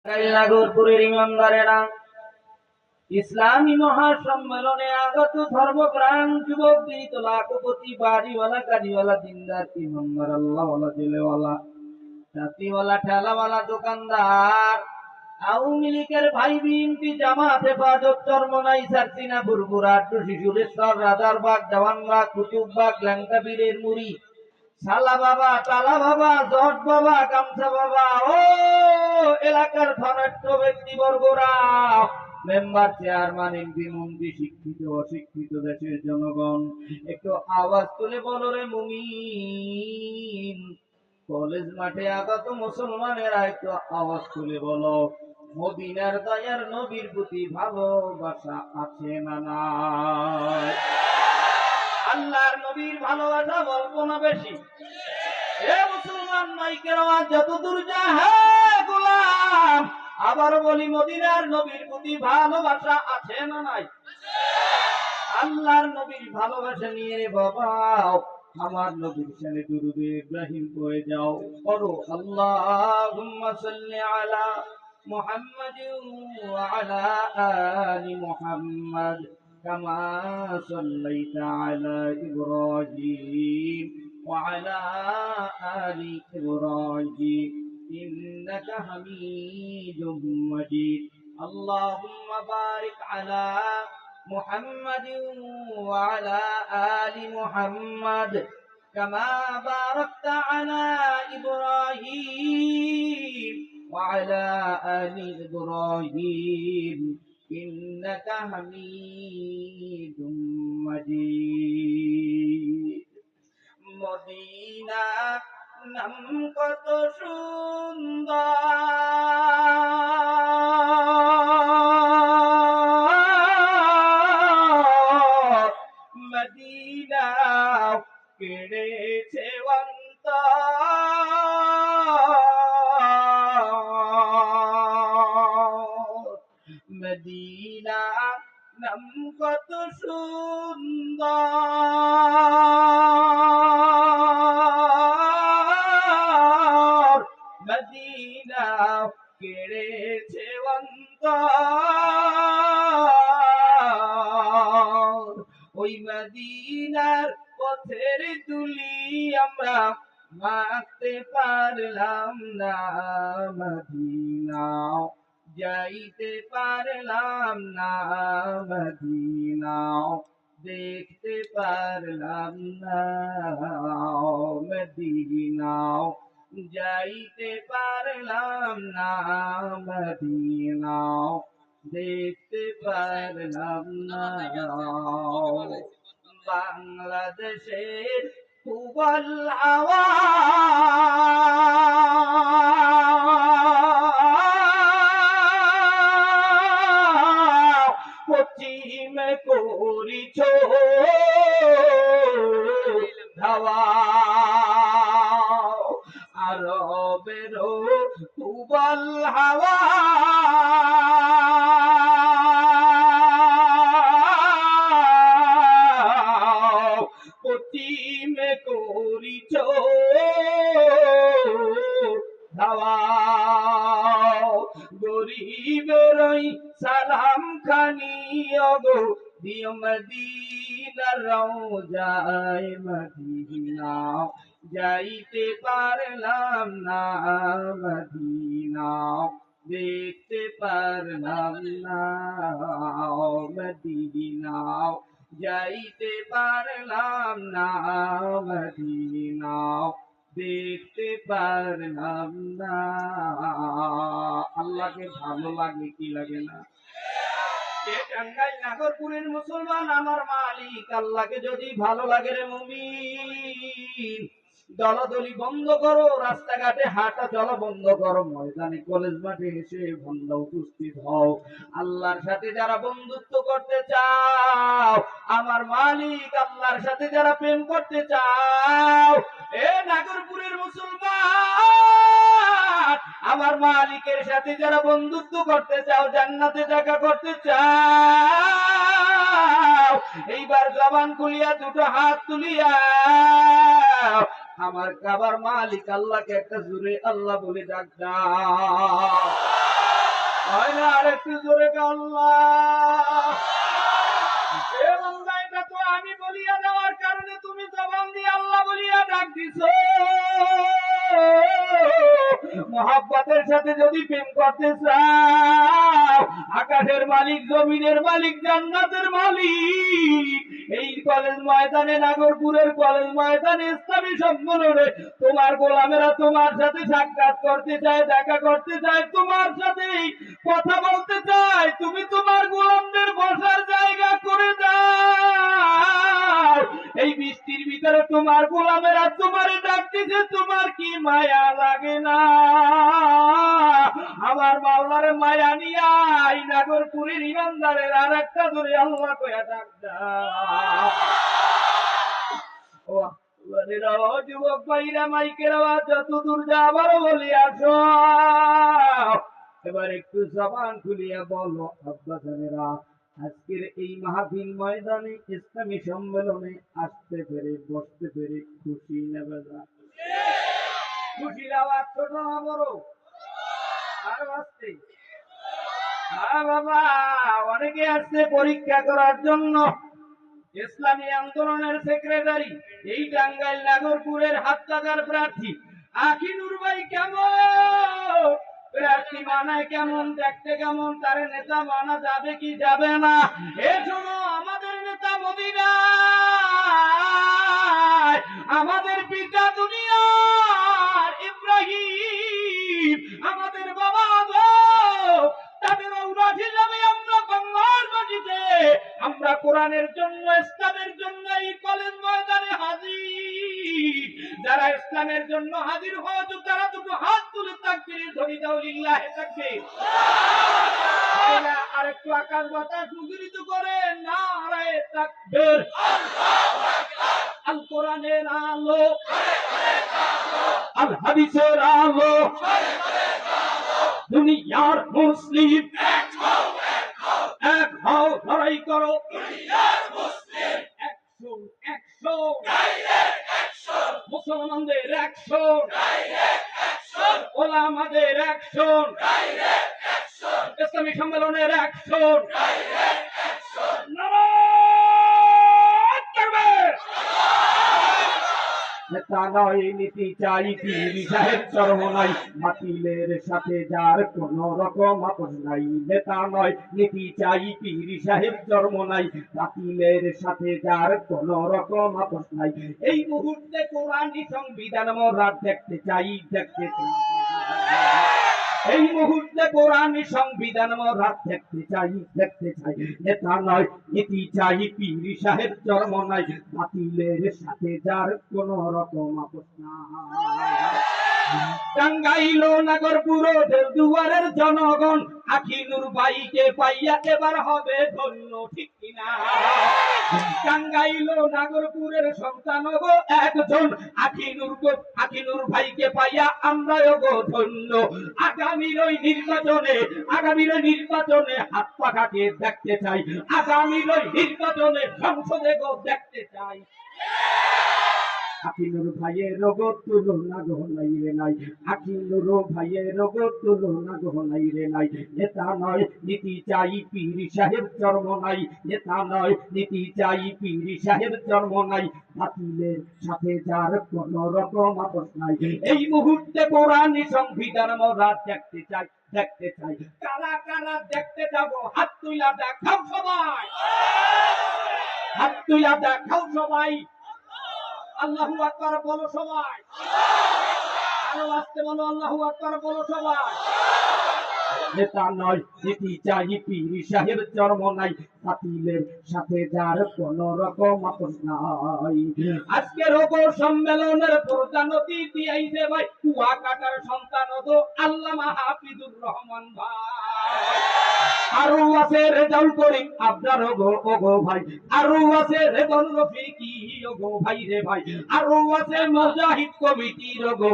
নাগরপুরের ইমানদারেরা, ইসলামী মহাসম্মেলনে আগত ধর্মপ্রাণ যুবক বিত লাখপতি বাড়িওয়ালা গাড়িওয়ালা দিনদার ইমানদার আল্লাহওয়ালা দিলেওয়ালা জাতিওয়ালা ঠেলাওয়ালা দোকানদার, আওয়ামী লীগের ভাই বিএনপি জামাত হেফাজত চরমনাই সারসিনা বুরবুরা শিশুরেশ্বর রাজারবাগ দেওয়ানবাগ কুতুববাগ ল্যাংটাবীরের মুড়ি শালা বাবা টালা বাবা জট বাবা গামছা বাবা ও এলাকার ধনাঢ্য ব্যক্তিবর্গরা, মেম্বার চেয়ারম্যান এমপি মন্ত্রী শিক্ষিত অশিক্ষিত দেশের জনগণ, একটু আওয়াজ তুলে বলো রে মুমিন। কলেজ মাঠে আগত মুসলমানেরা একটু আওয়াজ তুলে বলো, মদিনার দয়ার নবীর প্রতি ভালোবাসা আছে না নাই? আল্লাহর নবীর ভালোবাসা অল্প না বেশি? এ মুসলমান মাইকের আওয়াজ যতদূর যায়, হে গোলাম আবার বলি, মদিনার নবীর প্রতি ভালোবাসা আছে না নাই? আল্লাহর নবীর ভালোবাসা নিয়ে রে বাবা আমার নবীর শানে দুরূদে ইব্রাহিম পড়ে যাও, পড়ো আল্লাহুম্মা সাল্লি আলা মুহাম্মাদিন ওয়া আলা আলি মুহাম্মাদ কামা সাল্লাইতা আলা ইব্রাহিম ওয়া আলা আলি ইব্রাহিম ইন্নাকা হামিদুম মাজিদ। আল্লাহুম্মা বারিক আলা محمد وعلى آل محمد كما باركت على إبراهيم وعلى آل إبراهيم إنك حميد مجيد। মদিনা নাম কত সুন্দর, মদিনা কেড়েছে অন্তর, মদিনা নাম কত সুন্দর, মদিনা কেড়েছে অন্তর, ওই মদিনার পথের ধুলি আমরা মাখতে পারলাম না, মদিনা যাইতে পারলাম না, মদিনা দেখতে পারলাম না, মদিনা যাইতে পারলাম না, মদিনা দেখতে পারলাম না। বাংলাদেশের হুবল হাওয়া পশ্চিমে করিছ ধাওয়া, আরবের হুবল হাওয়া পশ্চিমে করিছ ধাওয়া, গরিবের সালাম খানি ওগো দিও মদিনার রওজায়, মদিনা যাইতে পারলাম না, মদিনা দেখতে পারলাম না, মদিনা যাইতে পারলাম না, মদিনা দেখতে পারলাম না। আল্লাহকে ভালো লাগে কি লাগে না? টাঙ্গাইল নাগরপুরের মুসলমান আমার মালিক আল্লাহকে যদি ভালো লাগে রে মুমিন, দলাদলি বন্ধ করো, রাস্তাঘাটে হাঁটা চলা বন্ধ করো, ময়দানে কলেজ মাঠে এসে বন্ধ উপস্থিত হও। আল্লাহর সাথে যারা বন্ধুত্ব করতে চাও, আমার মালিক আল্লাহর সাথে যারা প্রেম করতে চাও, এ নাগরপুরের মুসলমান আমার মালিকের সাথে যারা বন্ধুত্ব করতে চাও, জান্নাতে দেখা করতে চাও, এইবার জবান খুলিয়া দুটো হাত তুলিয়া আমার কাবার মালিক আল্লাহকে একটা জোরে আল্লাহ বলে ডাক দাও। একটু জোরে কে আল্লাহ। এ বান্দা, এটা তো আমি বলিয়া দেওয়ার কারণে তুমি জবান দিয়ে আল্লাহ বলিয়া ডাক দিছো। মহাব্বতের সাথে যদি প্রেম করতে চাও, আকাশের মালিক, জমিনের মালিক, জান্নাতের মালিক, এই কলেজ ময়দানে, নাগরপুরের কলেজ ময়দানে ইসলামী সম্মেলনে তোমার গোলামেরা তোমার সাথে সাক্ষাৎ করতে চায়, দেখা করতে চায়, তোমার সাথে কথা বলতে চায়। তুমি তোমার গোলামদের বসার জায়গা করে দাও। এই বৃষ্টির ভিতরে তোমার গোলামেরা তোমারে ডাকতেছে, তোমার কি মায়া লাগে না? আমার মাওলার মায়া নিয়া এই নাগরপুরের ইমানদারের আর একটা ধরে আল্লাহ কয়া ডাক দাও। ও যুবক ভাইরা, মাইকের আওয়াজ যত দূর যাবার বলি আসো। এবার একটু জবান খুলিয়া বলো, আব্বা জানেরা, আজকের এই মাহফিল ময়দানে ইসলামী সম্মেলনে আসতে পেরে, বসতে পেরে খুশি না বেজা? খুশির আওয়াজ ছোট না বড়? আর আসতে? হ্যাঁ বাবা, অনেকে আসছে পরীক্ষা করার জন্য। ইসলামী আন্দোলনের সেক্রেটারি, এই টাঙ্গাইল নাগরপুরের হাতটাকার প্রার্থী আখিনুর ভাই কেমন? প্রার্থী মানায় কেমন, দেখতে কেমন, তার নেতা মানা যাবে কি যাবে না? এ শোনো, আমাদের নেতা মদিনা, আমাদের পিতা দুনিয়ার ইব্রাহিম, আমাদের বাবা আদম, তাদের ঔরস হিসাবে আমরা বাংলার মাটিতে, আমরা কোরআনের জন্য, ইসলামের জন্য এই কলেজ ময়দানে হাজির। যারা ইসলামের জন্য হাজির হয়েছে তারা দুটো হাত তুলে তাকবীর ধ্বনি দাও, লিল্লাহি তাকবীর। আর একটু আকাশ বাতাস মুখরিত করে নারায়ে তাকবীর। আল কোরআনের আলো, আল হাদিসের আলো, দুনিয়ার মুসলিম এক হও, লড়াই করো, মুসলমানদের অ্যাকশন, ওলামাদের অ্যাকশন, ইসলামী সম্মেলনের অ্যাকশন। নেতা নয় নীতি চাই, পীর সাহেব চরম নাই, বাতিলের সাথে যার কোন রকম আপোষ নাই। নেতা নয় নীতি চাই, পীর সাহেব চরম নাই, বাতিলের সাথে যার কোন রকম আপোষ নাই। এই মুহূর্তে কোরআনী সংবিধান মোরা দেখতে চাই, দেখতে চাই। এই মুহূর্তে কোরআনী সংবিধান মোরা দেখতে চাই, দেখতে চাই। নেতা নয় নীতি চাই, পীর সাহেব চরম নাই, বাতিলের সাথে যার কোন রকম আপোষ নাই। টাঙ্গাইল নাগরপুর দুয়ারের জনগণ আখিনুর ভাইকে পাইয়া এবার হবে ধন্য, ঠিক কিনা? টাঙ্গাইল নাগরপুরের সন্তান গো একজন, আখিনুর ভাইকে পাইয়া আমরাও গো ধন্য। আগামীর ওই নির্বাচনে হাত পাখাকে দেখতে চাই, আগামীর ওই নির্বাচনে সংসদে গো দেখতে চাই। আখিনুর ভাইয়ের রোগো তুলনা গো নাই রে নাই, আখিনুর ভাইয়ের রোগো তুলনা গো নাই রে নাই। নেতা নয় নীতি চাই, পীর সাহেব চরম নাই, নেতা নয় নীতি চাই, পীর সাহেব চরম নাই, বাতিলের সাথে যার কোন রকম আপোষ নাই। এই মুহূর্তে কোরআনী সংবিধান মোরা দেখতে চাই, দেখতে চাই। কারা কারা দেখতে যাব? হাত তুইলা দেখাও সবাই, হাত তুইলা দেখাও সবাই। আল্লাহু আকবার বলো সবাই, আরো আসতে বলো, আল্লাহু আকবার বলো সবাই। নেতা নয় নীতি চাই, পীর সাহেব চরম নাই, বাতিলের সাথে যার কোন রকম আপোষ নাই। আজকের ওপর সম্মেলনের প্রধান অতিথি আইছে ভাই কুয়াকাটার সন্তান তো আল্লামা হাফিজুর রহমান ভাই। আরো আছে রেজাউল করিম আবরার ওগো ভাই, আরো আছে রেদন রফিকি ওগো ভাই রে ভাই, আরো আছে মুজাহিদ কমিটির ওগো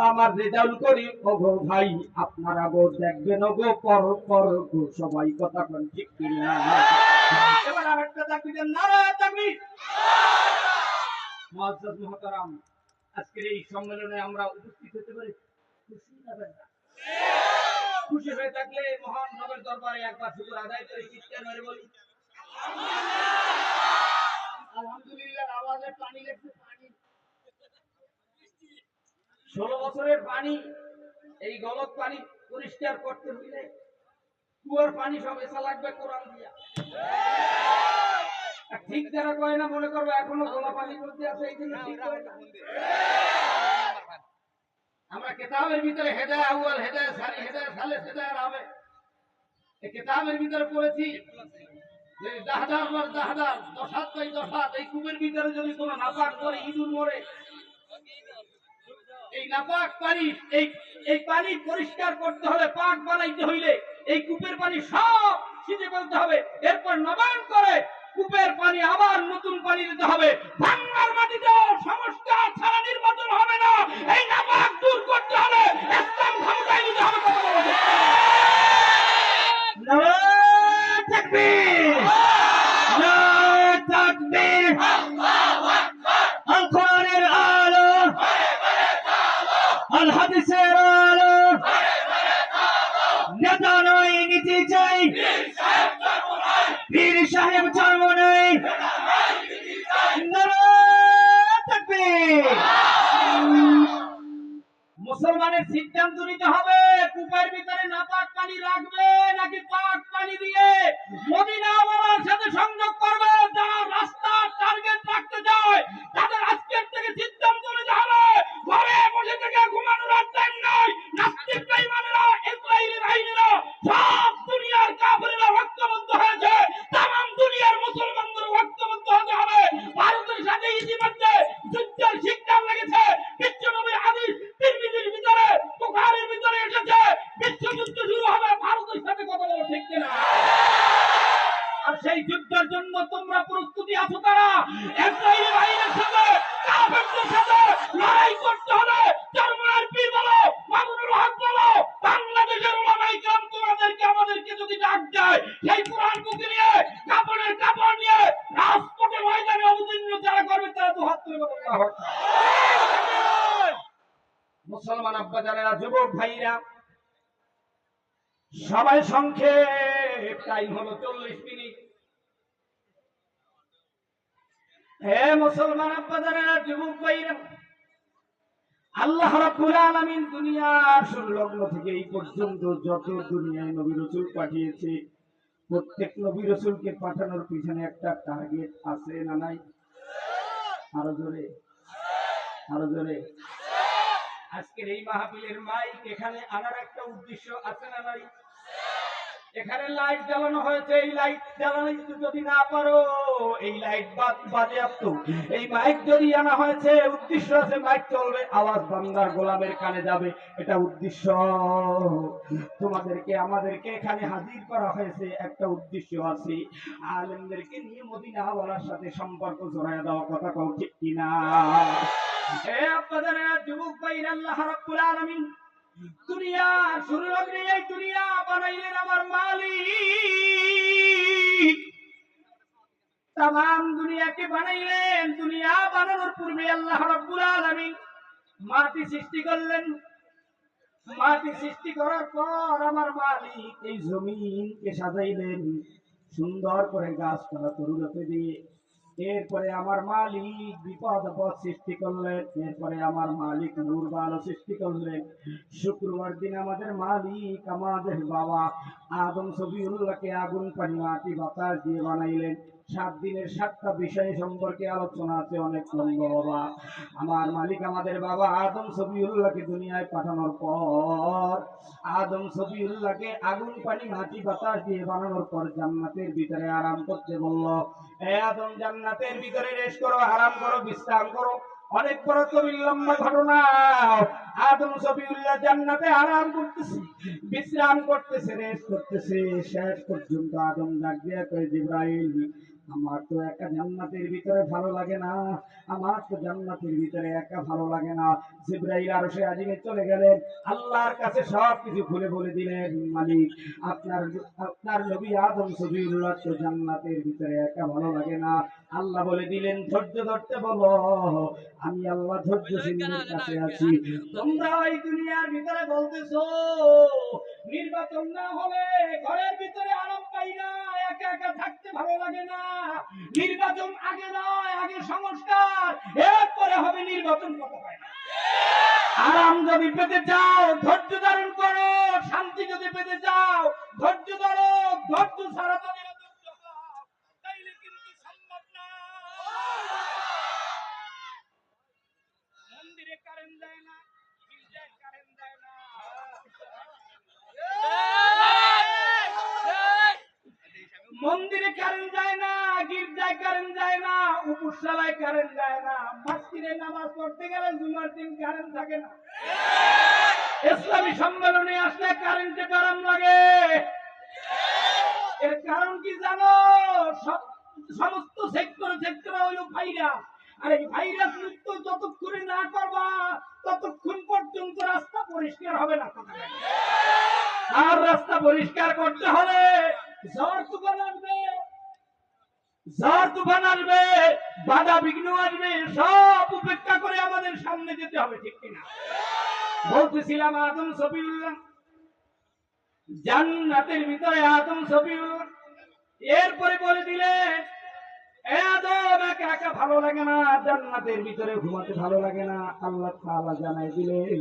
আমার রেজাউল করিম ওগো ভাই। আপনারা গো দেখবেন ওগো পর পর গো সবাই, কথা কোন ঠিক কিনা? এবার আরেকটা তাকবীর, নারায়ে তাকবীর। মুআজ্জাজ মুহতারাম, আজকের এই সম্মেলনে আমরা উপস্থিত হতে পারি খুশি না বেজা? খুশি হয়ে থাকলে মহান নবের দরবারে একবার শুকর আদায় করে চিৎকার মেরে বলি আলহামদুলিল্লাহ। আওয়াজে পানি লেগেছে, পানি 16 বছরের পানি, এই গলত পানি পরিষ্কার করতে হইলে কুয়ার পানি সব এসা লাগবে কোরআন দিয়া। ঠিক যারা কয় না মনে করবো এখনো গোলা পানি করতে আছে, এই জন্য ঠিক করে না। আমরা কিতাবের ভিতরে হেদায়া আউয়াল, হেদায়া সানি, হেদায়া সালেস, হেদায়া রাবে এই কিতাবের ভিতরে পড়েছি যে দাহদার বার দাহদার, দশাত বাই দশাত, এই কূপের ভিতরে যদি কোনো নাপাক করে ইঁদুর মরে, এই নাপাক পানি, এই পানি পরিষ্কার করতে হলে, পাক বানাইতে হইলে এই কূপের পানি সব ছিটে ফেলতে হবে, এরপর নবায়ন করে কূপের পানি আবার নতুন পানি দিতে হবে। ভাঙার মাটিতে সংস্কার ছাড়া নির্বাচন হবে না। এই নাপাক দূর করতে হলে ইসলাম ক্ষমতায় নিতে হবে। নারায়ে তাকবীর, নারায়ে তাকবীর, আল্লাহু আকবার। আল কোরআনের আলো, আল হাদিসের আলো, নেতা নয় নীতি চাই, পীর সাহেব জন্ম নেই, নারায়ে তাকবীর। মুসলমানের সিদ্ধান্ত নিতে হবে কূপের ভিতরে নাপাক পানি রাখবে নাকি পাক পানি দিয়ে মদিনাওয়ালার সাথে সংযোগ করবে। যারা রাস্তার টার্গেট রাখতে যায় তাদের আজকের থেকে সিদ্ধান্ত নিতে হবে। ঘরে বসে থেকে ঘুমানোর টাইম নাই। নাস্তিক বেঈমানেরা, ইসরায়েলি বাহিনীরা, সব দুনিয়ার কাফেররা ঐক্যবদ্ধ হয়েছে। তামাম দুনিয়ার মুসলমানদের ঐক্যবদ্ধ হতে হবে। ভারতের সাথে ইতিমধ্যে যুদ্ধের শিক্ষা লেগেছে। বিশ্বনবীর হাদিস তিরমিজির ভিতরে, বুখারীর ভিতরে এসেছে, বিশ্বযুদ্ধ শুরু হবে ভারতের সাথে। কথা বলো ঠিক কিনা? আর সেই যুদ্ধের জন্য তোমরা প্রস্তুতি আছো কারা? ইসরায়েলি বাহিনীর সাথে, কাফেরদের সাথে লড়াই করতে হলে জার্মানের পীর বলো, মামুনুল হক বলো, বাংলাদেশের উলামায়ে কেরাম তোমাদেরকে আমাদেরকে যদি ডাক দেয়, সেই কোরআন বুকে নিয়ে কাপড়ের কাপড় নিয়ে রাজপথে ময়দানে অবতীর্ণ যারা করবে তারা তো হাত তুলে বলুন আল্লাহু আকবার। মুসলমান আব্বা জানেরা, যুবক ভাইরা, সবাই সংক্ষেপ টাইম হলো 40 মিনিট। হে মুসলমান আব্বা জানেরা, যুবক ভাইরা, আল্লাহ রাব্বুল আলামিন দুনিয়ার সংলগ্ন থেকে এই পর্যন্ত যত দুনিয়ায় নবী রাসূল পাঠিয়েছে, প্রত্যেক নবী রাসূলকে পাঠানোর পিছনে একটা টার্গেট আছে না নাই? আরো জোরে, আরো জোরে। আজকের এই মাহফিলের মাইক এখানে আনার একটা উদ্দেশ্য আছে না নাই? এখানে লাইট জ্বালানো হয়েছে, এই লাইট জ্বালানো যদি না পারো, এই লাইট বাজে আপতো, এই মাইক যদি আনা হয়েছে, উদ্দেশ্য আছে মাইক চলবে, আওয়াজ বান্দার গোলামের কানে যাবে, এটা উদ্দেশ্য। তোমাদেরকে আমাদেরকে এখানে হাজির করা হয়েছে, একটা উদ্দেশ্য আছে, আলেমদেরকে নিয়ে মদিনাওয়ালার সাথে সম্পর্ক জড়ায় দেওয়া। কথা কও ঠিক কিনা? হে আপনাদের যুবক ভাইরা, আল্লাহ রাব্বুল আলামিন দুনিয়া শুরু লগ্নে এই দুনিয়া বানাইলেন আমার মালিক। তামাম দুনিয়াকে বানাইলেন। দুনিয়া বানানোর পূর্বে আল্লাহ রাব্বুল আলামিন মাটি সৃষ্টি করলেন। মাটি সৃষ্টি করার পর আমার মালিক এই জমিনকে সাজাইলেন সুন্দর করে গাছপালা তরুলতা দিয়ে। এরপরে আমার মালিক বিপদ আপদ সৃষ্টি করলেন। এরপরে আমার মালিক নূর আলো সৃষ্টি করলেন। শুক্রবার দিন আমাদের মালিক আমাদের বাবা আদম সফিউল্লাহকে আগুন পানি মাটি বাতাস দিয়ে বানাইলেন। 7 দিনের 7টা বিষয় সম্পর্কে আলোচনা আছে, অনেক লম্বা বাবা। আমার মালিক আমাদের বাবা আদম সফিউল্লাহকে দুনিয়ায় পাঠানোর পর আদম সফিউল্লাহকে আগুন পানি মাটি বাতাস দিয়ে বানানোর পর জান্নাতের ভিতরে আরাম করতে বলল। হে আদম, জান্নাতের ভিতরে রেস্ট করো, আরাম করো, বিশ্রাম করো। অনেক বড় কবির লম্বা ঘটনা। আদম সফিউল্লাহ জান্নাতে আরাম করতেছে, বিশ্রাম করতেছে, রেস্ট করতেছে। শেষ পর্যন্ত আদম ডাক দিয়ে কয়, জিবরাইল আমার তো একা জান্নাতের ভিতরে ভালো লাগে না, আমার তো জান্নাতের ভিতরে একা ভালো লাগে না। জিবরাইল আরশে আজিমে চলে গেলেন, আল্লাহর কাছে সব কিছু খুলে বলে দিলেন, মালিক আপনার আপনার নবী আদম সফিউল্লাহ তো জান্নাতের ভিতরে একা ভালো লাগে না। আল্লাহ বলে দিলেন, ধৈর্য ধরতে বলো, আমি আল্লাহ ধৈর্যশীলদের কাছে আছি। তোমরা এই দুনিয়ার ভিতরে বলতেছো নির্বাচন না হলে ঘরের ভিতরে আরাম পাই না, একা একা থাকতে ভালো লাগে না। নির্বাচন আগে নয়, আগে সংস্কার, এরপরে হবে নির্বাচন। কথা হয় না? আরাম যদি পেতে চাও ধৈর্য ধারণ করো, শান্তি যদি পেতে চাও ধৈর্য ধরো। ধৈর্য ছাড়া তো তাইলে কিন্তু সম্ভব না। মন্দিরে কারেন্ট যায় না, গির্জায় কারেন্ট যায় না, মন্দিরে কারেন্ট যায় না, গির্জায় কারেন্ট যায় না, উপসালায় কারেন্ট যায় না, মসজিদে নামাজ পড়তে গেলে জুমার দিন কারেন্ট থাকে না। ইসলামী সম্মেলনে আসলে কারেন্টে গরম লাগে। এর কারণ কি জানো? সমস্ত সেক্টর হইল ভাইরাস, আর এই ভাইরাস মুক্ত যতক্ষণ না করবা ততক্ষণ পর্যন্ত রাস্তা পরিষ্কার হবে না। আর রাস্তা পরিষ্কার করতে হলে ঝড় তুফান আসবে, ঝড় তুফান আসবে, বাধা বিঘ্ন আসবে, সব উপেক্ষা করে আমাদের সামনে যেতে হবে, ঠিক কিনা? বলতেছিলাম আদম সফিউল্লাহ জান্নাতের ভিতরে, আদম সফিউল্লাহ এরপরে বলে দিলেন, এ আদম একা একা ভালো লাগে না, জান্নাতের ভিতরে ঘুমাতে ভালো লাগে না। আল্লাহ তাআলা জানাই দিলেন,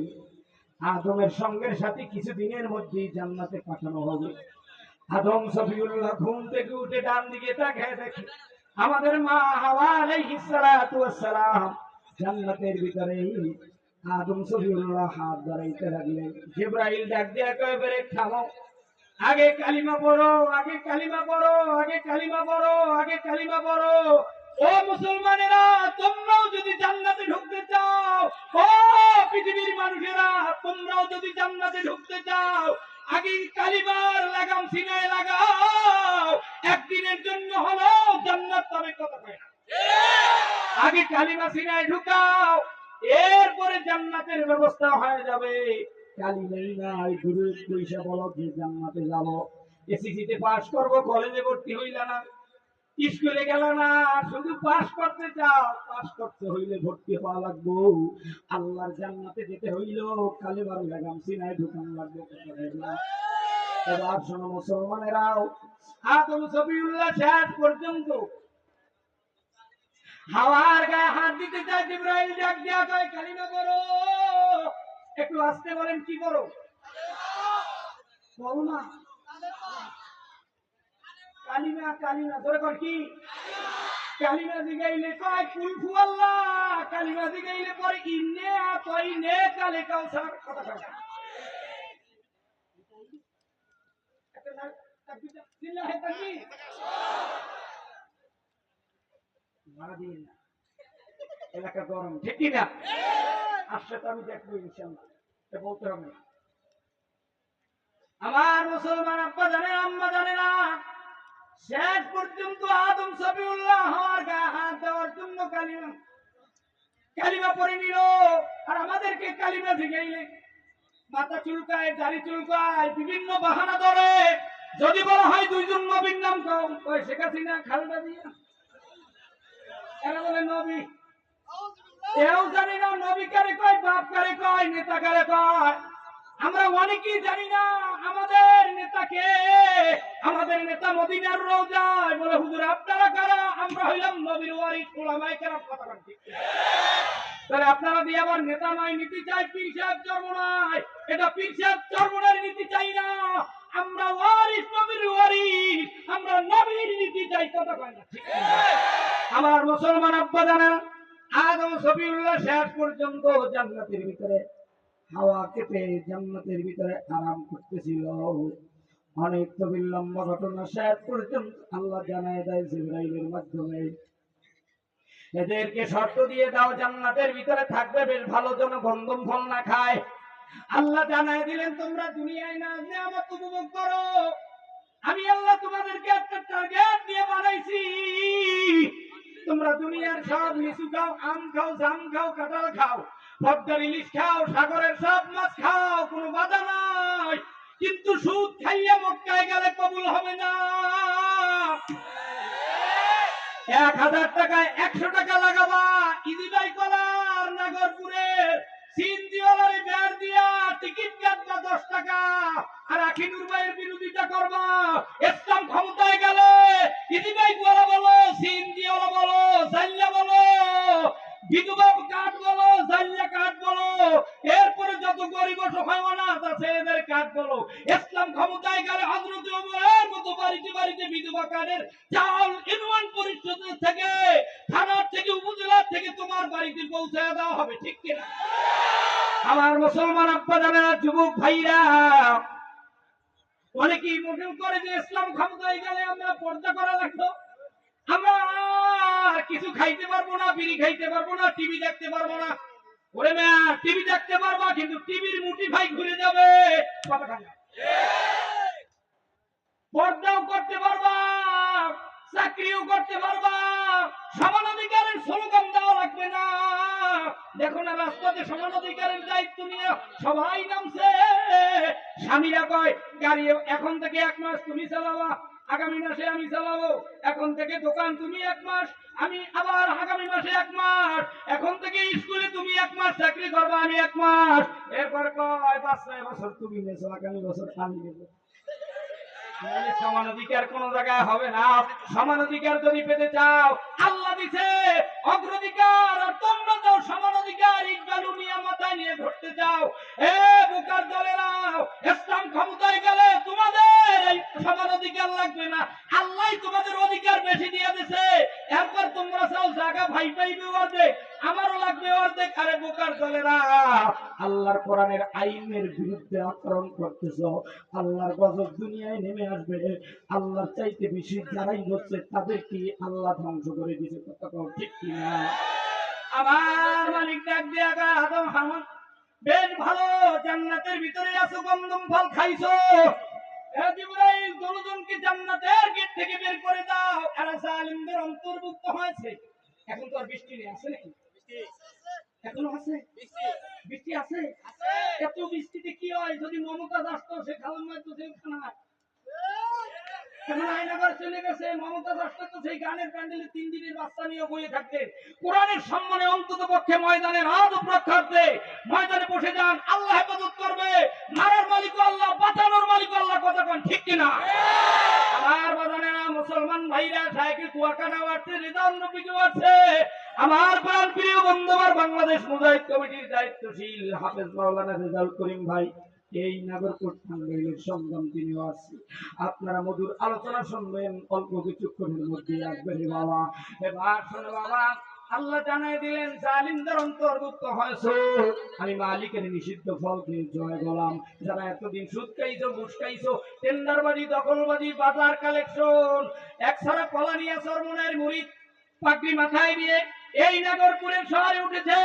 আদমের সঙ্গের সাথে কিছুদিনের মধ্যেই জান্নাতে পাঠানো হবে। আদম সফিউল্লাহ ঘুম থেকে উঠে ডান দিকে তাকায় দেখে আমাদের মা হাওয়া আলাইহিস সালাতু ওয়াস সালাম জান্নাতের ভিতরে। আদম সফিউল্লাহ হাত বাড়াইতে লাগলেন। জিবরাইল ডাক দিয়ে কয়, বেরে থামো, আগে কালিমা পড়ো, আগে কালিমা পড়ো, আগে কালিমা পড়ো, আগে কালিমা পড়ো। ও মুসলমানেরা, তোমরাও যদি জান্নাতে ঢুকতে চাও, ও পৃথিবীর মানুষেরা তোমরাও যদি জান্নাতে ঢুকতে চাও, আগে কালিমার লাগাম সিনায় লাগাও। একদিনের জন্য হলো জান্নাত পাবে। কথা কয় না? আগে কালিমা সিনায় ঢুকাও, এরপরে জান্নাতের ব্যবস্থা হয়ে যাবে। কালিমাই নাই, দূরে পয়সা বলো যে জান্নাতে যাব। এসিসিতে পাস করব, কলেজে ভর্তি হইলা না, স্কুলে গেল না, শুধু পাস করতে চাও। পাস করতে হইলে ভর্তি হওয়া লাগবো। আল্লাহর জান্নাতে যেতে হইল কালিমার লাগাম সিনায় ঢুকানো লাগবে। এবার শোনো মুসলমানেরাও, আদম সফিউল্লাহ শেষ পর্যন্ত হাওয়ার গায়ে হাত দিতে চায়। জিবরাইল ডাক দিয়া কয়, কালিমা করো। একটু আস্তে বলেন, কি করো? বলো না, কালিমা। কালিমা ধরে কর কি? কালিমা জিগাইলে কয় কুলফু আল্লাহ, কালিমা জিগাইলে পরে ইন্নে আতাইনে কালে কাউসার। কথা কয় না? বিসমিল্লাহির তাকবীর। মারা দিন না, এলাকা গরম, ঠিক কি না? আসলে তো আমি দেখবো ইনশাআল্লাহ, এটা বলতে হবে। আমার মুসলমান আব্বা জানে, আম্মা জানে না, শেষ পর্যন্ত আদম সফিউল্লাহ হওয়ার গায়ে হাত দেওয়ার জন্য কালিমা কালিমা পড়ে নিল। আর আমাদেরকে কালিমা শিখাইলে মাথা চুলকায়, দাড়ি চুলকায়, বিভিন্ন বাহানা ধরে। যদি বলা হয় দুইজন নবীর নাম কম, কয় শেখ হাসিনা, খালেদা জিয়া, এরা বলে নবী। এও জানি না নবী কারে কয়, বাপ কারে কয়, নেতা কারে কয়। আমরা অনেকেই জানি না আমাদের নেতাকে। আমাদের নেতা মদিনার রওজায় বলে, হুজুর আপনারা কারা? আমরা হইলাম নবীর ওয়ারিস, উলামায়ে কেরাম। কথা বলেন ঠিক? তাহলে আপনারা দিয়ে আমার নেতা নয়, নীতি চাই পীর সাহেব চরমনাই। এটা পীর সাহেব চরমনার নীতি চাই না, আমরা ওয়ারিস, নবীর ওয়ারিস, আমরা নবীর নীতি চাই। কথা কয় না ঠিক? আমার মুসলমান আব্বা জানেন, আদম সফিউল্লাহ শেষ পর্যন্ত জান্নাতের ভিতরে হাওয়া কেটে জান্নাতের ভিতরে আরাম করতেছিল। অনেক তো বিলম্ব ঘটনা, শেষ পর্যন্ত আল্লাহ জানায় দেয় জিবরাইলের মাধ্যমে, এদেরকে শর্ত দিয়ে দাও জান্নাতের ভিতরে থাকবে, বেশ ভালো যেন গন্ধম ফল না খায়। আল্লাহ জানায় দিলেন, তোমরা দুনিয়ায় না নিয়ামত উপভোগ করো। আমি আল্লাহ তোমাদেরকে একটা টার্গেট দিয়ে বানাইছি, দুনিয়ার সব লিচু খাও, আম খাও, জাম খাও, কাঁঠাল খাও, পদ্মার ইলিশ খাও, সাগরের সব মাছ খাও, কোনো বাধা নাই, কিন্তু সুদ খাইয়া মক্কায় গেলে কবুল হবে না। 1000 টাকায় 100 টাকা লাগাবা, ইজিবাই কলার নাগরপুরের সিনজিওয়ালারে বের দিয়া টিকিট কাটবা 10 টাকা, আর আখিনুর ভাইয়ের বিরোধিতা করবা। ইসলাম ক্ষমতায় গেলে ইজিবাই কলা বলো, সিনজিওয়ালা বলো, জাল্লা বলো, বিধবা কাট বলো, জাল্লা কাট বলো, এরপরে যত গরিব অসহায় অনাথ আছে এদের কাট বলো। ইসলাম ক্ষমতায় গেলে হযরত ওমরের মতো বাড়িতে বাড়িতে বিধবা কাটের চাল ইউনিয়ন পরিষদ থেকে, থানা থেকে, উপজেলা থেকে তোমার বাড়িতে পৌঁছে দেওয়া হবে, ঠিক কিনা? আমার মুসলমান আব্বা জানেরা, যুবক ভাইরা, অনেকেই মনে করে যে ইসলাম ক্ষমতায় গেলে আমরা পর্দা করা লাগবে, আমরা কিছু খাইতে পারবো না, বিড়ি খাইতে পারবো না, টিভি দেখতে পারবো না। ওরে মেয়া, টিভি দেখতে পারবা কিন্তু টিভির মুঠি ভাই ঘুরে যাবে, পর্দাও করতে পারবা, চাকরিও করতে পারবা, সমান অধিকারের স্লোগান দেওয়া লাগবে না। দেখো না রাস্তাতে সমান অধিকারের দায়িত্ব নিয়ে সবাই নামছে। স্বামীরা কয় গাড়ি এখন থেকে 1 মাস তুমি চালাবা, আগামী মাসে আমি চালাবো, এখন থেকে দোকান তুমি 1 মাস, আমি আবার আগামী মাসে 1 মাস, এখন থেকে স্কুলে তুমি 1 মাস চাকরি করবা, আমি 1 মাস, এরপর কয় 5-6 বছর তুমি নেছো, আগামী বছর আমি নেব। সমান অধিকার কোন জায়গায় হবে না। সমান অধিকার যদি পেতে চাও, আল্লাহ দিছে অগ্রাধিকার, আর তোমরা যাও সমান অধিকার ইকবালু মিয়া মাথায় নিয়ে ঘুরতে চাও। এ বুকার দলেরা, ইসলাম ক্ষমতায় গেলে তোমাদের সমান অধিকার লাগবে না, আল্লাহ তোমাদের অধিকার বেশি দিয়ে দিছে। এরপর তোমরা চাও জায়গা ভাই পাইবে অর্ধেক, আমারও লাগবে অর্ধেক। আরে বুকার দলেরা, আল্লাহর কোরআনের আইনের বিরুদ্ধে আচরণ করতেছ, আল্লাহর গজব দুনিয়ায় নেমে আসবে। আল্লাহর চাইতে বেশি যারাই হচ্ছে তাদেরকে আল্লাহ ধ্বংস করে দিয়েছে, কথা ঠিক কিনা? আমার মালিক ডাক দিয়া কয়, আদম হাওয়া বেশ ভালো, জান্নাতের ভিতরে আছো, গন্ধম ফল খাইছো, জিবরাইল দুজনকে জান্নাতের গেট থেকে বের করে দাও, এরা জালিমদের অন্তর্ভুক্ত হয়েছে। এখন তো আর বৃষ্টি নেই, আছে নাকি? এখনো আছে বৃষ্টি, আছে। এত বৃষ্টিতে কি হয়? যদি মমতাজ আসতো, সে খাওয়ান মারতো, সে খানা কেমন আয়নাগর চলে গেছে, মমতাজ আসতো তো সেই গানের প্যান্ডেলে 3 দিনের বাচ্চা নিয়ে বয়ে থাকতে। কোরআনের সম্মানে অন্তত পক্ষে ময়দানে রাজব রক্ষার্থে ময়দানে বসে যান, আল্লাহ হেফাজত করবে। মারার মালিক আল্লাহ, বাঁচানোর মালিক আল্লাহ, কথা কোন ঠিক কিনা? আমার বাজানেরা, মুসলমান ভাইরা, সাইকে কুয়াকাটা বাড়ছে, রেজাউল নবীকে বাড়ছে। আমার প্রাণ প্রিয় বন্ধুবার, বাংলাদেশ মুজাহিদ কমিটির দায়িত্বশীল হাফেজ মাওলানা রেজাউল করিম ভাই এই নাগরপুর টাঙ্গাইলের সংগ্রাম তিনিও আসছে। আপনারা মধুর আলোচনা শুনবেন, অল্প কিছুক্ষণের মধ্যে আসবেন বাবা। এবার শোনো বাবা, আল্লাহ জানাই দিলেন জালিমদের অন্তর্ভুক্ত হয়েছে। আমি মালিকের নিষিদ্ধ ফল খেয়ে জয় গলাম। যারা এতদিন সুদ খাইছো, ঘুষ খাইছো, টেন্ডারবাজি, দখলবাজি, বাজার কালেকশন, একছাড়া কলা নিয়ে চরমনের মুরিদ পাগড়ি মাথায় দিয়ে এই নাগরপুরের শহরে উঠেছে,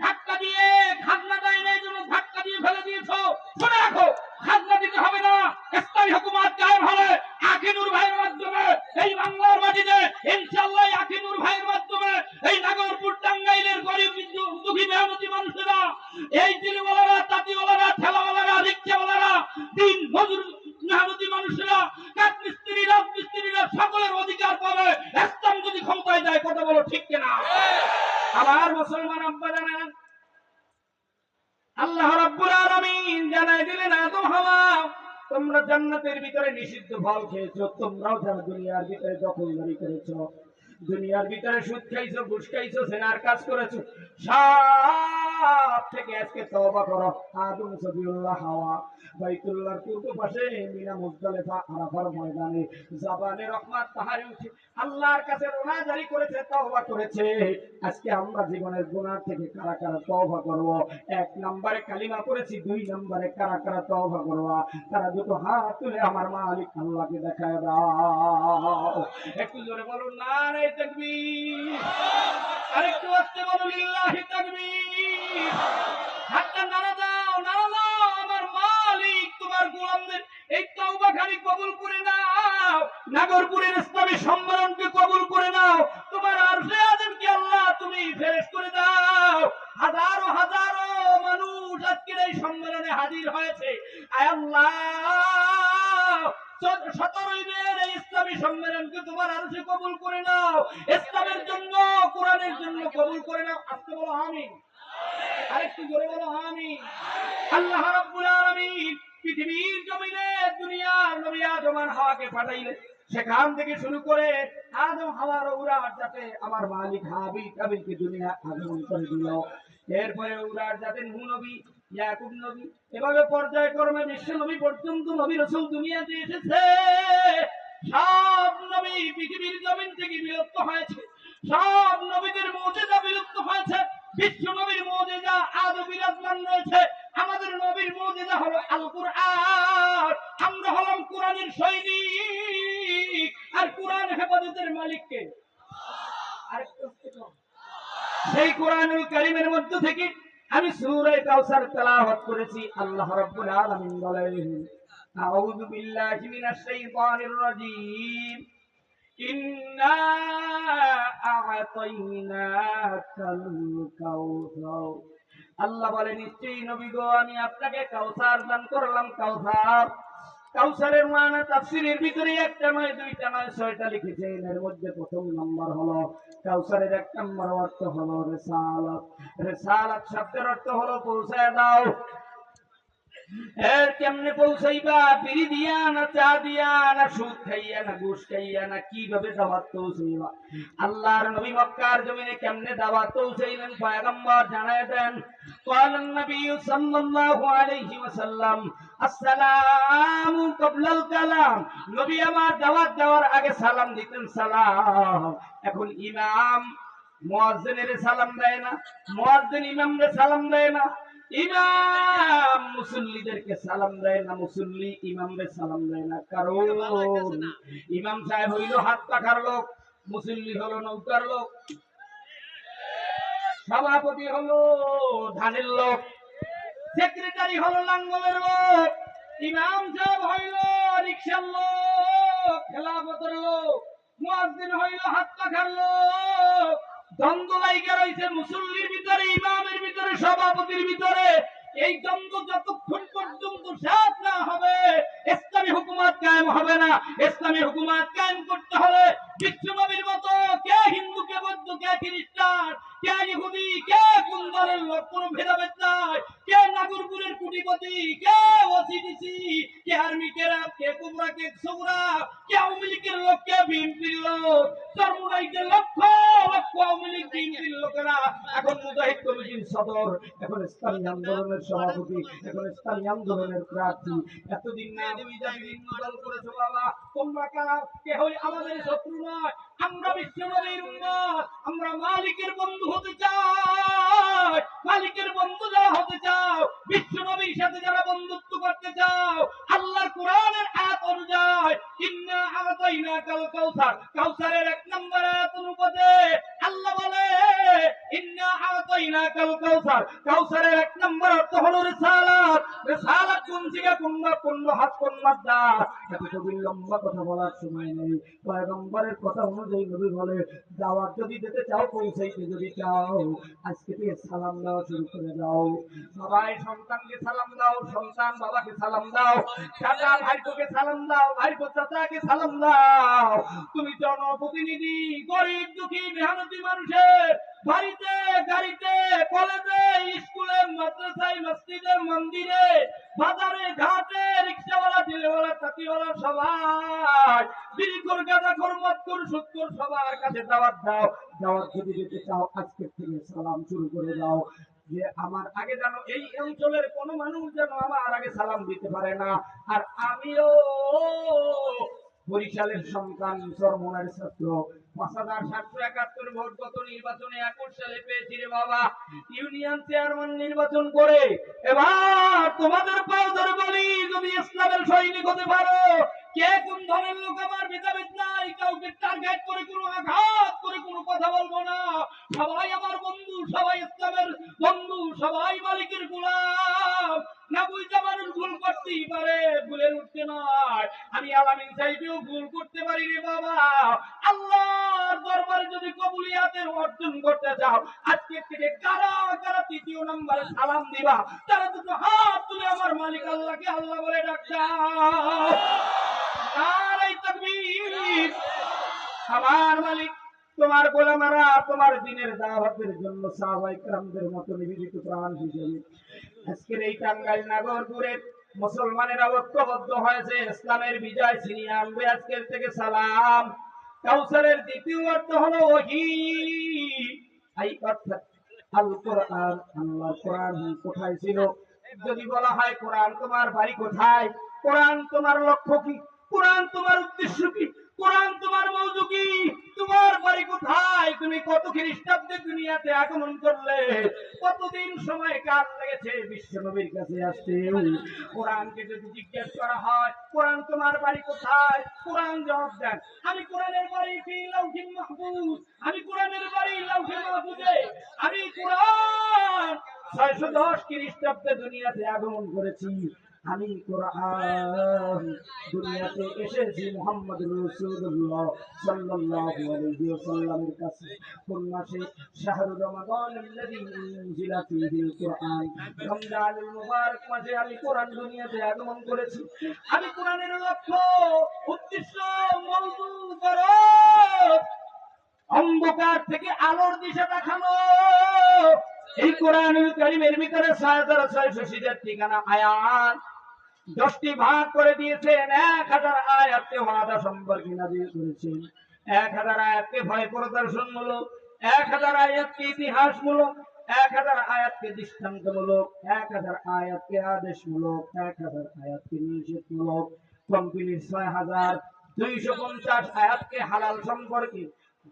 ধাক্কা দিয়ে খাজনা দেয় না, এই জন্য ধাক্কা দিয়ে ফেলে দিয়েছো। শুনে রাখো, খাজনা দিতে হবে না, ইসলামী হুকুমত কায়েম হবে আখিনুর ভাইয়ের মাধ্যমে এই বাংলার মাটিতে। ইনশাআল্লাহ আখিনুর ভাইয়ের মাধ্যমে এই নাগরপুর টাঙ্গাইলের গরিব দুঃখী মেহনতি মানুষেরা, এই দিলওয়ালারা, তাঁতিওয়ালারা, ঠেলাওয়ালারা, রিকশাওয়ালারা, দিন মজুর মেহনতি মানুষেরা, কাঠমিস্ত্রি, রাজমিস্ত্রিরা সকলের অধিকার পাবে ইসলাম যদি ক্ষমতায় যায়, কথা বলো ঠিক কিনা? আমার মুসলমান আব্বা জানেন, আল্লাহ রাব্বুল আলামিন জানাই দিলেন, আদম হাওয়া তোমরা জান্নাতের ভিতরে নিষিদ্ধ ফল খেয়েছো, তোমরাও যারা দুনিয়ার ভিতরে দখলদারি করেছো, দুনিয়ার ভিতরে সুদ খাইছো, ঘুষ খাইছো, জেনার কাজ করেছো, সব থেকে আজকে তওবা করো। আদম, সফিউল্লাহ, হাওয়া বাইতুল্লাহর পূর্ব পাশে মিনা মুজদালিফা আরাফার ময়দানে জাবানে রহমত পাহাড়ে উঠে আল্লাহর কাছে রোনা জারি করেছে, তওবা করেছে। আজকে আমরা জীবনের গুনাহ থেকে কারা কারা তওবা করব? 1 নম্বরে কালিমা পড়েছি, 2 নম্বরে কারা কারা তওবা করব? তারা দুটো হাত তুলে আমার মালিক আল্লাহকে দেখায় দাও। একটু জোরে বলুন নারে তাকবীর, আরেকটু আস্তে বলুন লিল্লাহি তাকবীর। হাতটা নাড়া দাও, নাড়া দাও। আমার মালিক তোমার গোলামদের এই তওবা খানি কবুল করে নাও, নাগরপুরের ইসলামী সম্মেলনকে কবুল করে নাও, তোমার আরশে আযমকে 17 দিনের এই ইসলামী সম্মেলনকে তোমার আরশে কবুল করে নাও, ইসলামের জন্য, কোরআনের জন্য কবুল করে নাও। আজকে বলো আমিন, আরেকটু জোরে বলো আমিন। আল্লাহ রাব্বুল আলামিন পৃথিবীর জমিনে দুনিয়ার নবী আদম আর হাওয়াকে পাঠাইলেন, সেখান থেকে শুরু করে আদম হাওয়ার উরার যাতে আমার মালিক হাবিলকে দুনিয়া আগমন করে দিল। এরপরে উরার যাতে নূহ নবী, ইয়াকুব নবী, এভাবে পর্যায়ক্রমে বিশ্ব নবী পর্যন্ত নবী রাসূল দুনিয়াতে এসেছে। সব নবী পৃথিবীর জমিন থেকে বিলুপ্ত হয়েছে, সব নবীদের মুজিজা বিলুপ্ত হয়েছে। বিশ্ব নবীর মুজিজা আজও বিরাজমান রয়েছে। আমাদের নবীর মুজিজা হলো আল কুরআন। আমরা হলাম কোরআনের সৈনিক, আর কোরআন হেফাজতের মালিককে সেই কোরআনুল কারীমের মধ্য থেকে আমি সূরা কাউসার তেলাওয়াত করেছি। আল্লাহ রাব্বুল আলামিন বলেন, আউযু বিল্লাহি মিনাশ শাইতানির রাজীম, ইন্না আ'তাইনাকাল কাউসার। আল্লাহ বলে, নিশ্চয়ই নবী গো আমি আপনাকে কাউসার দান করলাম। কাউসার, কাউসারের মানে তাফসীরের ভিতরে একটা নয়, দুইটা নয়, 6টা লিখেছেন। এর মধ্যে প্রথম নাম্বার হলো কাউসারের 1 নম্বর অর্থ হলো রিসালাত। রিসালাত শব্দের অর্থ হলো পৌঁছায় দাও। এর কেমনে পৌঁছাইবা? বিড়ি দিয়া না, চা দিয়া না, সুদ খাইয়া না, ঘুষ খাইয়া না, কিভাবে দাওয়াত পৌঁছাইবা? আল্লাহর নবী মক্কার জমিনে কেমনে দাওয়াত পৌঁছাইলেন পয়গম্বর জানায় দেন। قال النبي صلى الله عليه وسلم السلام قبل الكلام। নবী আমার দাওয়াত দেওয়ার আগে সালাম দিতেন, সালাম। এখন ইমাম মুয়াজ্জিনের সালাম দেয় না, মুয়াজ্জিন ইমামকে সালাম দেয় না, ইমাম মুসল্লিদেরকে সালাম দেয় না, মুসল্লি ইমামকে সালাম দেয় না। কারণ ইমাম সাহেব হইল হাত পাখার লোক, মুসল্লি হলো নৌকার লোক, সভাপতি হলো ধানের লোক, সেক্রেটারি হলো লাঙ্গলের লোক, ইমাম সাহেব হইল রিকশার লোক, খেলাফতের লোক, মুয়াজ্জিন হইল হাত পাখার লোক। দ্বন্দ্ব লাইগা রইছে মুসল্লির ভিতরে, ইমামের ভিতরে, সভাপতির ভিতরে। এই দ্বন্দ্ব যতক্ষণ পর্যন্ত শেষ না হবে ইসলামী হুকুমত কায়েম হবে না। ইসলামী হুকুমত কায়েম করতে হলে বিশ্ব নবীর মতো কে হিন্দু, কে বৌদ্ধ, কে খ্রিস্টান, কে ইহুদি, কে কোন দলের লোক, কোনো ভেদাভেদ নাই। কে নাগরপুরের কোটিপতি, কে ওসিডিসি, কে আর্মি, কে র্যাব, কে কোবরা, কে সোবরা, কে আওয়ামী লীগের লোক, কে বিএনপির লোক, চরমুনাইতে লক্ষ লক্ষ আওয়ামী লীগ বিএনপির লোকেরা এখন মুজাহিদ কমিটির সদর, এখন ইসলামী আন্দোলনের সভাপতি, এখন ইসলামী আন্দোলনের প্রার্থী। এতদিন না তুমি যা বিভিন্ন দল করেছো বাবা, তোমরা কারা? কেহই আমাদের শত্রু নয়। আমরা বিশ্ব নবীর উম্মত, আমরা মালিকের বন্ধু হতে চাই। মালিকের বন্ধু যারা হতে চাও, বিশ্ব নবীর সাথে যারা বন্ধুত্ব করতে চাও, আল্লাহর কোরআনের আয়াত অনুযায়ী ইন্না আ'তাইনাকাল কাউসার, কাউসারের 1 নম্বর আয়াত অনুপাতে আল্লাহ বলে ইন্না আ'তাইনাকাল কাউসার। কাউসারের 1 নম্বর অর্থ হলো রিসালাত। রিসালাত কোন জিগা কোন হাত কোন মাদ্দা, এতটুকু লম্বা কথা বলার সময় নেই। পয়গম্বরের কথা অনুযায়ী নবী বলে, দাওয়াত যদি দিতে চাও, পৌঁছাইতে যদি চাও, আজকে থেকে সালাম দেওয়া শুরু করে দাও। সবাই সন্তানকে সালাম দাও, সন্তান বাবাকে সালাম দাও, চাচা ভাইকে সালাম দাও, ভাইপো চাচাকে সালাম দাও। তুমি জনপ্রতিনিধি, গরিব দুঃখী মেহনতি মানুষের বাড়িতে, গাড়িতে, কলেজে, স্কুলে, মাদ্রাসায়, মসজিদে, মন্দিরে, বাজারে, ঘাটে, রিকশাওয়ালা, ঠেলেওয়ালা, চাকরিওয়ালা, সবাই বিড়িখোর, গাঁজাখোর, মদখোর, সুদখোর, সবার কাছে দাওয়াত দাও। দাওয়াত যদি দিতে চাও, আজকের থেকে সালাম শুরু করে দাও। যে আমার আগে যেন এই অঞ্চলের কোন মানুষ যেন আমার আগে সালাম দিতে পারে না। আর আমিও বরিশালের সন্তান, চরমোনার ছাত্র, 5771 ভোট গত নির্বাচনে 21 সালে পেয়েছি রে বাবা। ইউনিয়ন চেয়ারম্যান নির্বাচন করে এবার তোমাদের পাও ধরে বলি, যদি ইসলামের সৈনিক হতে পারো, কে কোন ধরনের লোক আমার ভেদাভেদ নাই, কাউকে টার্গেট করে কোনো আঘাত করে কোনো কথা বলবো না। সবাই আমার বন্ধু, সবাই ইসলামের বন্ধু, সবাই মালিকের গোলাম। না বুঝতে মানুষ ভুল করতেই পারে, ভুলের উঠতে নয়। আমি আলামিন সাহেবেও ভুল করতে পারি রে বাবা। আল্লাহর দরবারে যদি কবুলিয়াতের অর্জন করতে চাও, আজকে থেকে কারা কারা 3য় নম্বরে সালাম দিবা, তারা দুটো হাত তুলে আমার মালিক আল্লাহকে আল্লাহ বলে ডাক দাও। আমার মালিক তোমার গোলামেরা তোমার দিনের দাওয়াতের জন্য সাহাবায়ে কেরামদের মতো নিবেদিত প্রাণ হিসেবে আজকের এই টাঙ্গাইল নাগরপুরের মুসলমানেরা ঐক্যবদ্ধ হয়েছে ইসলামের বিজয় ছিনিয়ে আনবে আজকের থেকে সালাম। কাউসারের দ্বিতীয় অর্থ হলো ওহী, এই অর্থাৎ আল কোরআন। আল্লাহর কোরআন কোথায় ছিল? যদি বলা হয় কোরআন তোমার বাড়ি কোথায়, কোরআন তোমার লক্ষ্য কি, কোরআন তোমার উদ্দেশ্য কি, কোরআন তোমার মৌজু কি, তোমার বাড়ি কোথায়, তুমি কত খ্রিস্টাব্দে দুনিয়াতে আগমন করলে, কতদিন সময় কাল লেগেছে বিশ্ব নবীর কাছে আসতে, কোরআনকে যদি জিজ্ঞেস করা হয় কোরআন তোমার বাড়ি কোথায়, কোরআন জবাব দেন আমি কোরআনের বাড়ি ফি লাউহিল মাহফুজ, আমি কোরআনের বাড়ি লাউহিল মাহফুজে, আমি কোরআন 610 খ্রিস্টাব্দে দুনিয়াতে আগমন করেছি, আমি কোরআন দুনিয়াতে এসেছি মুহাম্মদ রাসূলুল্লাহ সাল্লাল্লাহু আলাইহি ওয়াসাল্লামের কাছে। কোন মাসে? শাহরু রমাদান আল্লাযী উনজিলা ফীহিল কোরআন, রমজানুল মুবারক মাসে আমি কোরআন দুনিয়াতে আগমন করেছি। আমি কোরআনের লক্ষ্য উদ্দেশ্য মওজু গরজ অন্ধকার থেকে আলোর দিশা দেখানো। এই কোরআনুল কারীমের ভিতরে 6600 ঠিকানা আয়াত 10টি ভাগ করে দিয়েছেন। 1000 আয়াতকে ওয়াদা সম্পর্কে নাযিল করেছেন, 1000 আয়াতকে ভয় প্রদর্শনমূলক, 1000 আয়াতকে ইতিহাসমূলক, 1000 আয়াতকে দৃষ্টান্তমূলক, 1000 আয়াতকে আদেশমূলক, 1000 আয়াতকে নিষেধমূলক, কমপ্লিট 6250 আয়াতকে হালাল সম্পর্কে,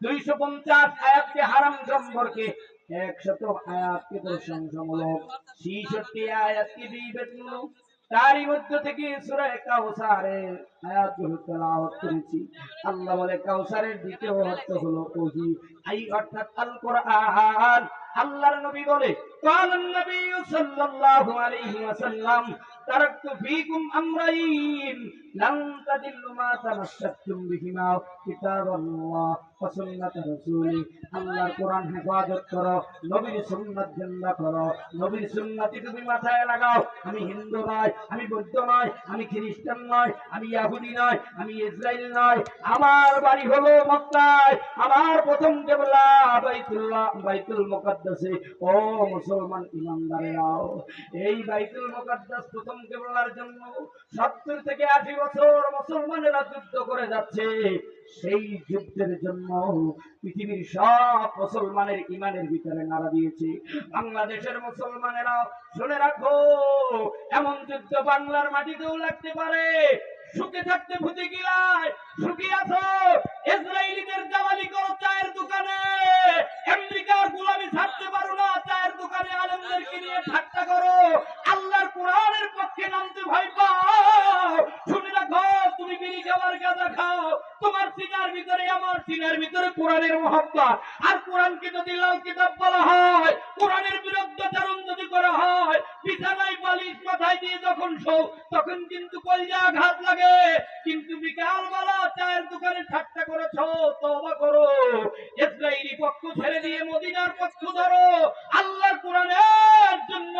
250 আয়াতকে হারাম সম্পর্কে, 100 আয়াতকে প্রশংসামূলক, 66 আয়াতকে বিবেকমূলক। তারই মধ্য থেকে সূরা কাউসারের আয়াতগুলো তেলাওয়াত করেছি। আল্লাহ বলে কাউসারের দ্বিতীয় অর্থ হলো ওহী, এই অর্থাৎ আল কোরআন। আল্লাহর নবী বলে কালান নবী সাল্লাল্লাহু আলাইহি ওয়াসাল্লাম তারাকতু ফীকুম আমরাইন লান তাদিল্লু মা তামাসসাকতুম বিহিমা কিতাবাল্লাহ ওয়া সুন্নাত রাসূলি। আল্লাহর কোরআন হেফাজত করো, নবীর সুন্নাত জিন্দা করো, নবীর সুন্নতি তুমি মাথায় লাগাও। আমি হিন্দু নয়, আমি বৌদ্ধ নয়, আমি খ্রিস্টান নয়, আমি ইহুদি নয়, আমি ইসরাইল নয়, আমার বাড়ি হলো মক্কায়, আমার প্রথম কিবলা বাইতুল মুকাদ্দাসে। ও মুসলমান ইমানদারেরাও, এই বাইতুল মুকাদ্দাস প্রথম কিবলার জন্য 70 থেকে 80 বছর মুসলমানেরা যুদ্ধ করে যাচ্ছে। সেই যুদ্ধের জন্য পৃথিবীর সব মুসলমানের ইমানের ভিতরে নাড়া দিয়েছে। বাংলাদেশের মুসলমানেরা শুনে রাখো, এমন যুদ্ধ বাংলার মাটিতেও লাগতে পারে। সুখে থাকতে ভূতে গিলায়, সুখী আছো ইসরায়েলিদের জাওয়ালি করো চায়ের দোকানে, আমেরিকার গোলামি ছাড়তে পারো না, চায়ের দোকানে আলেমদেরকে নিয়ে ঠাট্টা করো, আল্লাহর কোরআনের পক্ষে নামতে ভয় পাও। শুনে রাখো, তুমি বিড়ি খাবার গাঁজা খাও, তোমার সিনার ভিতরে আমার সিনার ভিতরে কোরআনের মহব্বত। আর কোরআনকে যদি লাল কিতাব বলা হয়, কোরআনের বিরুদ্ধাচরণ যদি করা হয়, বিছানায় বালিশ মাথায় দিয়ে যখন শো তখন কিন্তু কলিজা আঘাত লাগে। কিন্তু বিকালবেলা চায়ের দোকানে ঠাট্টা করেছ, তওবা করো, ইসরাইলি পক্ষ ছেড়ে দিয়ে মদিনার পক্ষ ধরো। আল্লাহর কোরআনের জন্য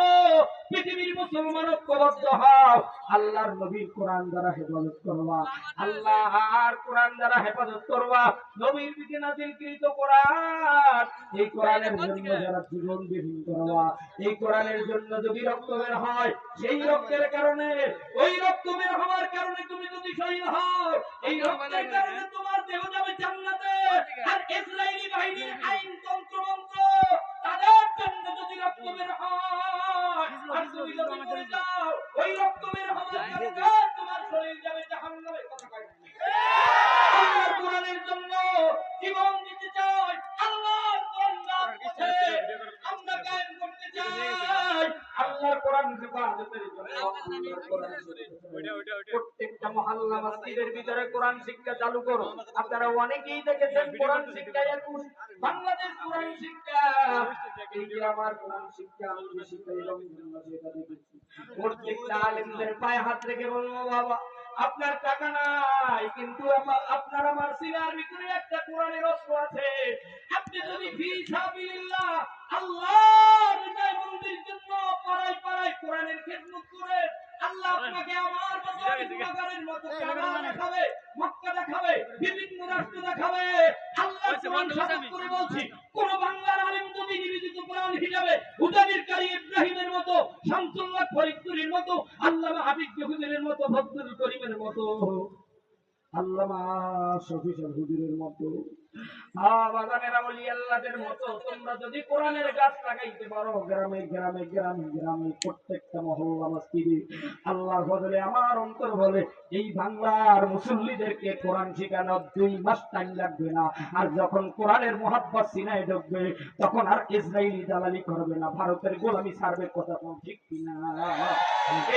পৃথিবীর মুসলমান ঐক্যবদ্ধ হও। আল্লাহর নবীর কোরআন দ্বারা হেফাজত করবা, আল্লাহর কোরআন দ্বারা হেফাজত করবা, নবীর বিধি নাযিলকৃত কোরআন, এই কোরআনের জন্য যারা জীবন বিলীন করবা, এই কোরআনের জন্য যদি রক্ত বের হয়, সেই রক্তের কারণে, ওই রক্ত বের হওয়ার কারণে তুমি যদি শহীদ হও, এই রক্তের কারণে তোমার দেহ যাবে জান্নাতে। আর ইসরায়েলি বাহিনীর আইন তন্ত্র মন্ত্র, তাদের জন্য যদি রক্ত বের হয় আর তুমি যদি মরে যাও, ওই রক্ত বের হওয়ার কারণে তোমার শরীর যাবে জাহান্নামে। কথা কয় আল্লাহর কোরআনের জন্য জীবন দিতে চাই, আল্লাহর কোরআন পথে আমরা কায়েম করতে চাই। আল্লাহর কোরআন হেফাজতের জন্য আল্লাহর কোরআন প্রত্যেকটা মহল্লা মসজিদের ভিতরে কোরআন শিক্ষা চালু করো। আপনারা অনেকেই দেখেছেন কোরআন শিক্ষা বাংলাদেশ কোরআন শিক্ষা, এই যে আমার কোরআন শিক্ষা আমি শিখাই রমজান মাসে এটা দেখেছি। প্রত্যেকটা আলেমদের পায়ে হাত রেখে বলবো, বাবা আপনার টাকা নাই, কিন্তু আপনার আমার সিনার ভিতরে একটা কোরআনের অস্ত্র আছে। আপনি যদি ফি সাবিলিল্লাহ আল্লাহর বিজয় মন্দির জন্য পাড়ায় পাড়ায় কোরআনের খেদমত করেন, আল্লাহ আপনাকে আমার মতো গুনাহগারের মতো কাবা দেখাবে, মক্কা দেখাবে, বিভিন্ন রাষ্ট্র দেখাবে। আল্লামা শফি সাহেব হুজুরের মতো বাগানের আউলি আল্লাহদের মতো তোমরা যদি কোরআনের গাছ লাগাইতে পারো গ্রামে গ্রামে গ্রামে গ্রামে প্রত্যেকটা মহল্লা মসজিদে, আল্লাহর বদলে আমার অন্তর বলে এই বাংলার মুসল্লিদেরকে কোরআন শেখানো 2 মাস টাইম লাগবে না। আর যখন কোরআনের মোহাব্বত সিনায় ঢুকবে তখন আর ইসরায়েলি দালালি করবে না, ভারতের গোলামি ছাড়বে। কথা কোন ঠিক কিনা?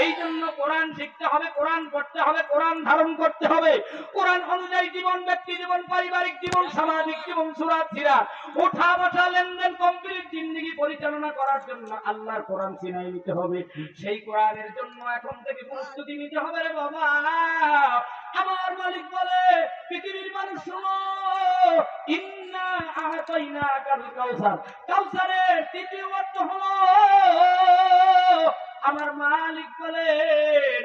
এই জন্য কোরআন শিখতে হবে, কোরআন পড়তে হবে, কোরআন ধারণ করতে হবে। কোরআন অনুযায়ী জীবন, ব্যক্তি জীবন, পারিবারিক জীবন, সামাজিক জীবন, সুরাত সিরাত, ওঠা বসা, লেনদেন, কমপ্লিট জিন্দেগি পরিচালনা করার জন্য আল্লাহর কোরআন চিনাই নিতে হবে। সেই কোরআনের জন্য এখন থেকে প্রস্তুতি নিতে হবে রে বাবা। আমার মালিক বলে পৃথিবীর মানুষ শোনো, ইন্না আতাইনাকাল কাউসার। কাউসারের তৃতীয় অর্থ হলো, আমার মালিক বলে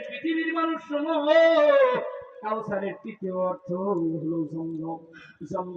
পৃথিবীর মানুষ শোনো, কাউসারের তৃতীয় অর্থ হলো জমজম।